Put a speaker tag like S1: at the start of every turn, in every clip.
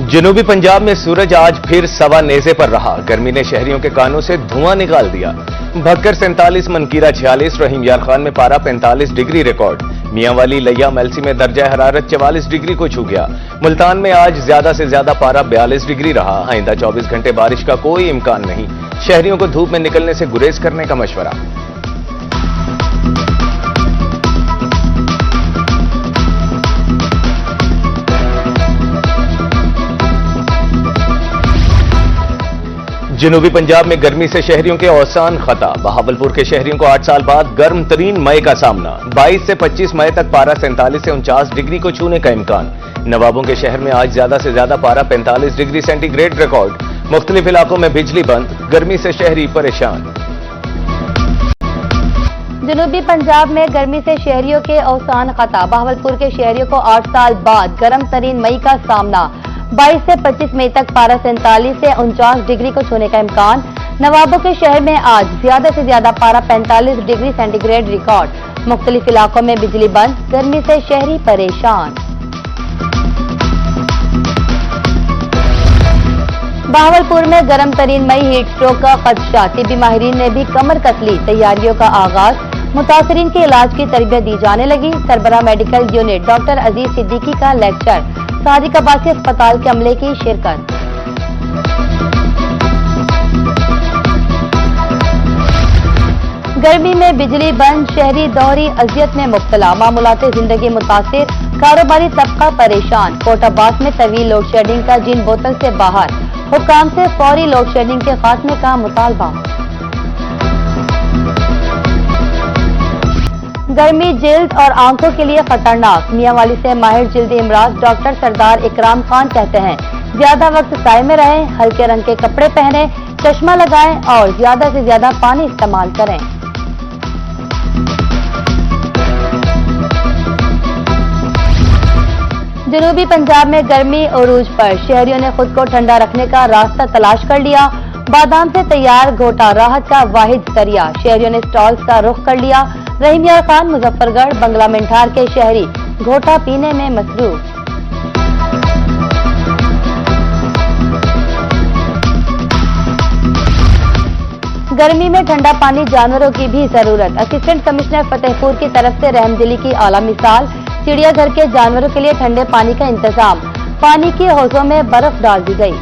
S1: जनूबी पंजाब में सूरज आज फिर सवा नेज़े पर रहा। गर्मी ने शहरियों के कानों से धुआं निकाल दिया। भक्कर 47, मनकीरा 46, रहीम यार खान में पारा 45 डिग्री रिकॉर्ड। मियांवाली, लैया, मेलसी में दर्जा हरारत 44 डिग्री को छू गया। मुल्तान में आज ज्यादा से ज्यादा पारा 42 डिग्री रहा। आइंदा 24 घंटे बारिश का कोई इम्कान नहीं। शहरियों को धूप में निकलने से गुरेज करने का मशवरा। जनूबी पंजाब में गर्मी से शहरियों के औसान खता। बहावलपुर के शहरियों को 8 साल बाद गर्म तरीन मई का सामना। 22 से 25 मई तक पारा 47 से 49 डिग्री को छूने का इम्कान। नवाबों के शहर में आज ज्यादा से ज्यादा पारा 45 डिग्री सेंटीग्रेड रिकॉर्ड। मुख्तलिफ इलाकों में बिजली बंद। गर्मी से शहरी परेशान।
S2: जनूबी पंजाब में गर्मी से शहरियों के औसान खता। बहावलपुर के शहरियों को 8 साल बाद गर्म तरीन मई का सामना। 22 से 25 मई तक पारा 47 से 49 डिग्री को छूने का इम्कान। नवाबों के शहर में आज ज्यादा से ज्यादा पारा 45 डिग्री सेंटीग्रेड रिकॉर्ड। मुख्तलिफ इलाकों में बिजली बंद। गर्मी से शहरी परेशान। बहावलपुर में गर्म तरीन मई हीट स्ट्रोक का खदशा। तिब्बी माहिरीन ने भी कमर कस ली। तैयारियों का आगाज। मुतासरीन के इलाज की तरबियत दी जाने लगी। सरबराह मेडिकल यूनिट डॉक्टर अजीज सिद्दीकी का लेक्चर। सादिक अब्बासी अस्पताल के अमले की शिरकत। गर्मी में बिजली बंद। शहरी दोहरी अजियत में मुब्तला। मामूलाती जिंदगी मुतासिर। कारोबारी तबका परेशान। कोट अब्बास में तवील लोड शेडिंग का जिन बोतल से बाहर। हुक्काम से फौरी लोड शेडिंग के खात्मे का मुतालबा। गर्मी जिल्द और आंखों के लिए खतरनाक। मियांवाली से माहिर जिल्दी इमराज डॉक्टर सरदार इकराम खान कहते हैं, ज्यादा वक्त साए में रहें, हल्के रंग के कपड़े पहनें, चश्मा लगाएं और ज्यादा से ज्यादा पानी इस्तेमाल करें। जनूबी पंजाब में गर्मी उरूज पर। शहरियों ने खुद को ठंडा रखने का रास्ता तलाश कर लिया। बादाम से तैयार घोटा राहत का वाहिद जरिया। शहरियों ने स्टॉल्स का रुख कर लिया। रहीम यार खान, मुजफ्फरगढ़, बंगला मिंठार के शहरी घोटा पीने में मसरूफ। गर्मी में ठंडा पानी जानवरों की भी जरूरत। असिस्टेंट कमिश्नर फतेहपुर की तरफ से रहमदिली की आला मिसाल। चिड़ियाघर के जानवरों के लिए ठंडे पानी का इंतजाम। पानी के हौजों में बर्फ डाल दी गई।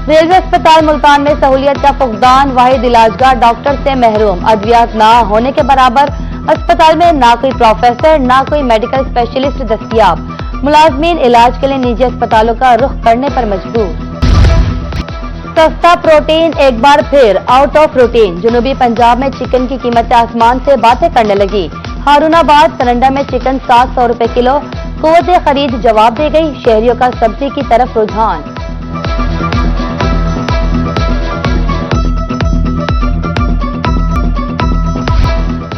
S2: रेलवे अस्पताल मुल्तान में सहूलियत का फुकदान। वाहिद इलाजगाह डॉक्टर से महरूम। अद्वियात ना होने के बराबर। अस्पताल में ना कोई प्रोफेसर, ना कोई मेडिकल स्पेशलिस्ट दस्तयाब। मुलाजमीन इलाज के लिए निजी अस्पतालों का रुख करने पर मजबूर। सस्ता प्रोटीन एक बार फिर आउट ऑफ रूटीन। जनूबी पंजाब में चिकन की कीमतें आसमान से बातें करने लगी। हारूनाबाद, सरंडा में चिकन 700 रुपए किलो। कुव्वत खरीद जवाब दे गई। शहरियों का सब्जी की तरफ रुझान।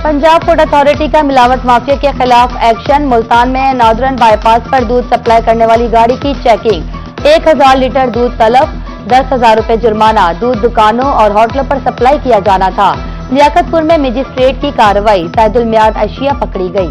S2: पंजाब फूड अथॉरिटी का मिलावट माफिया के खिलाफ एक्शन। मुल्तान में नादरन बाईपास पर दूध सप्लाई करने वाली गाड़ी की चेकिंग। 1000 लीटर दूध तलब। 10,000 रुपए जुर्माना। दूध दुकानों और होटलों पर सप्लाई किया जाना था। लियाकतपुर में मजिस्ट्रेट की कार्रवाई। सैदुल मियाद अशिया पकड़ी गई।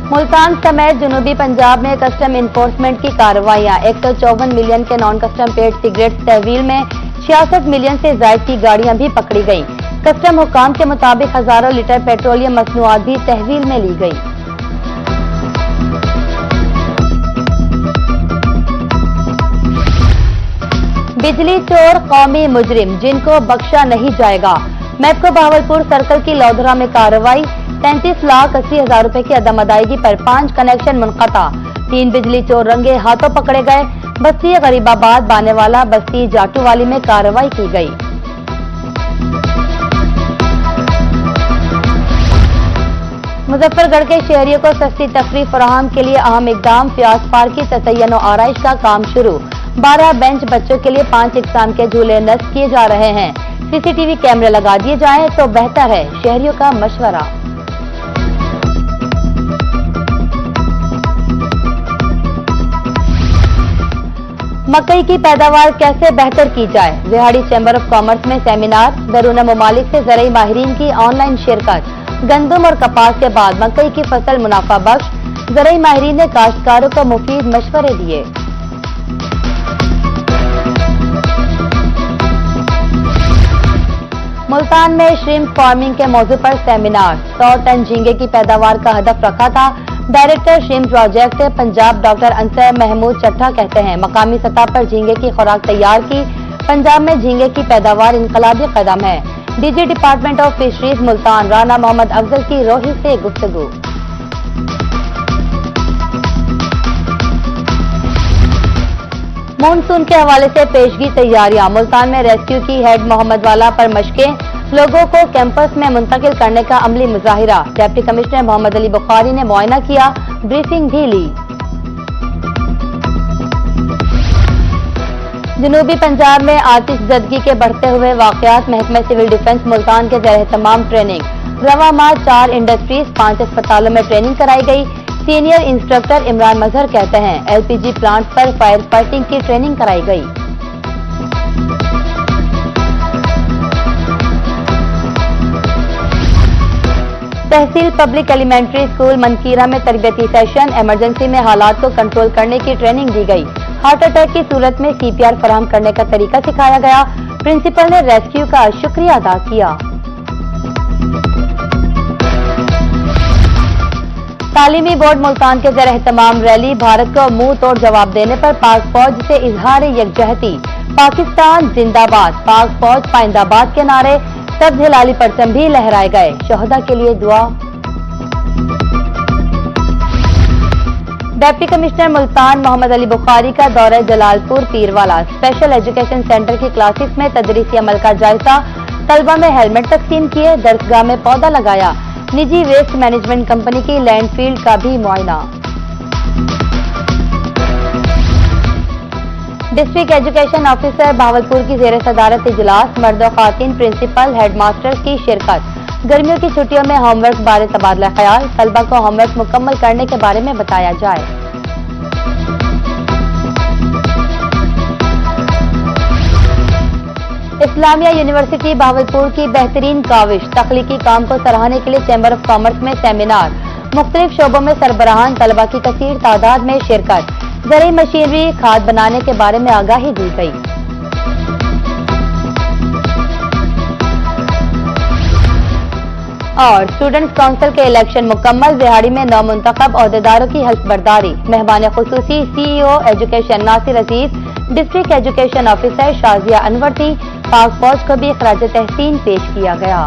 S2: मुल्तान समेत जनूबी पंजाब में कस्टम इन्फोर्समेंट की कार्रवाइयां। 154 मिलियन के नॉन कस्टम पेड सिगरेट तहवील में। 66 मिलियन से ज्यादा की गाड़ियां भी पकड़ी गईं। कस्टम हुकाम के मुताबिक हजारों लीटर पेट्रोलियम मसनूआत भी तहवील में ली गई। बिजली चोर कौमी मुजरिम, जिनको बख्शा नहीं जाएगा। मैपको बहावलपुर सर्कल की लौधरा में कार्रवाई। 33,80,000 रुपए की अदम अदायगी पर 5 कनेक्शन मुनक़ता। 3 बिजली चोर रंगे हाथों पकड़े गए। बस्ती गरीबाबाद, बानेवाला, बस्ती जाटूवाली में कार्रवाई की गई। मुजफ्फरगढ़ के शहरियों को सस्ती तफरीह फराहम के लिए अहम इकदाम। फ्याज पार्क की तज़य्युन और आराइश का काम शुरू। 12 बेंच बच्चों के लिए 5 इकसाम के झूले नस्ब किए जा रहे हैं। सीसीटीवी कैमरे लगा दिए जाएं तो बेहतर है, शहरियों का मशवरा। मकई की पैदावार कैसे बेहतर की जाए, रेहाड़ी चैम्बर ऑफ कॉमर्स में सेमिनार, बैरून मुमालिक से ज़राई माहिरीन की ऑनलाइन शिरकत। गंदम और कपास के बाद मकई की फसल मुनाफा बख्श, ज़राई माहिरीन ने काश्तकारों को मुफीद मशवरे दिए। मुल्तान में श्रिम्प फार्मिंग के मौजू पर सेमिनार, 100 टन झींगे की पैदावार का हदफ रखा था। Director shrimp project Punjab doctor Ansar Mahmood Chattha कहते हैं, मकामी सतह पर झींगे की खुराक तैयार की। पंजाब में झींगे की पैदावार इनकलाबी कदम है। DG department of fisheries Multan Rana Muhammad Afzal की रोही से गुफ्तगू। मानसून के हवाले से पेशगी तैयारियां, मुल्तान में रेस्क्यू की हेड मोहम्मद वाला पर मशकें, लोगों को कैंपस में मुंतकिल करने का अमली मुजाहिरा। डिप्टी कमिश्नर मोहम्मद अली बुखारी ने मुआयना किया, ब्रीफिंग भी ली। जनूबी पंजाब में आतिश ज़दगी के बढ़ते हुए वाकयात, महकमे सिविल डिफेंस मुल्तान के ज़ेर तमाम ट्रेनिंग। रवा माह 4 इंडस्ट्रीज 5 अस्पतालों में ट्रेनिंग कराई गई। सीनियर इंस्ट्रक्टर इमरान मजहर कहते हैं, एलपीजी प्लांट पर फायर फाइटिंग की ट्रेनिंग कराई गई। तहसील पब्लिक एलिमेंट्री स्कूल मनकीरा में तरबियती सेशन, इमरजेंसी में हालात को कंट्रोल करने की ट्रेनिंग दी गई। हार्ट अटैक की सूरत में सीपीआर फराहम करने का तरीका सिखाया गया। प्रिंसिपल ने रेस्क्यू का शुक्रिया अदा किया। तालीमी बोर्ड मुल्तान के ज़ेर एहतमाम रैली, भारत को मुंह तोड़ जवाब देने पर पाक फौज से इजहार यकजहती। पाकिस्तान जिंदाबाद, पाक फौज पाइंदाबाद के नारे, सब्ज हिलाली परचम भी लहराए गए। शोहदा के लिए दुआ। डिप्टी कमिश्नर मुल्तान मोहम्मद अली बुखारी का दौरा Jalalpur Pirwala, special education centre की क्लासेस में तदरीसी अमल का जायजा, तलबा में हेलमेट तकसीम किए, दरसगाह में पौधा लगाया। निजी वेस्ट मैनेजमेंट कंपनी की लैंडफील्ड का भी मुआयना। डिस्ट्रिक्ट एजुकेशन ऑफिसर भावलपुर की ज़ेर सदारत इजलास, मर्द और खातिन प्रिंसिपल हेडमास्टर्स की शिरकत। गर्मियों की छुट्टियों में होमवर्क बारे तबादला ख्याल, तलबा को होमवर्क मुकम्मल करने के बारे में बताया जाए। इस्लामिया यूनिवर्सिटी भावलपुर की बेहतरीन काविश, तख्लीकी काम को सराहने के लिए चैम्बर ऑफ कॉमर्स में सेमिनार, मुख्तलिफ शोबों में सरबराहान तलबा की कसीर तादाद में शिरकत। ज़रूरी मशीनरी खाद बनाने के बारे में आगाही दी गई। और स्टूडेंट्स काउंसिल के इलेक्शन मुकम्मल, रेहाड़ी में नौमुंतखब अहदेदारों की हल्फबर्दारी। मेहमान खुसूसी CEO education Nasir Aziz, district education officer Shazia Anwar थी। पाक फौज को भी खराज तहसीन पेश किया गया।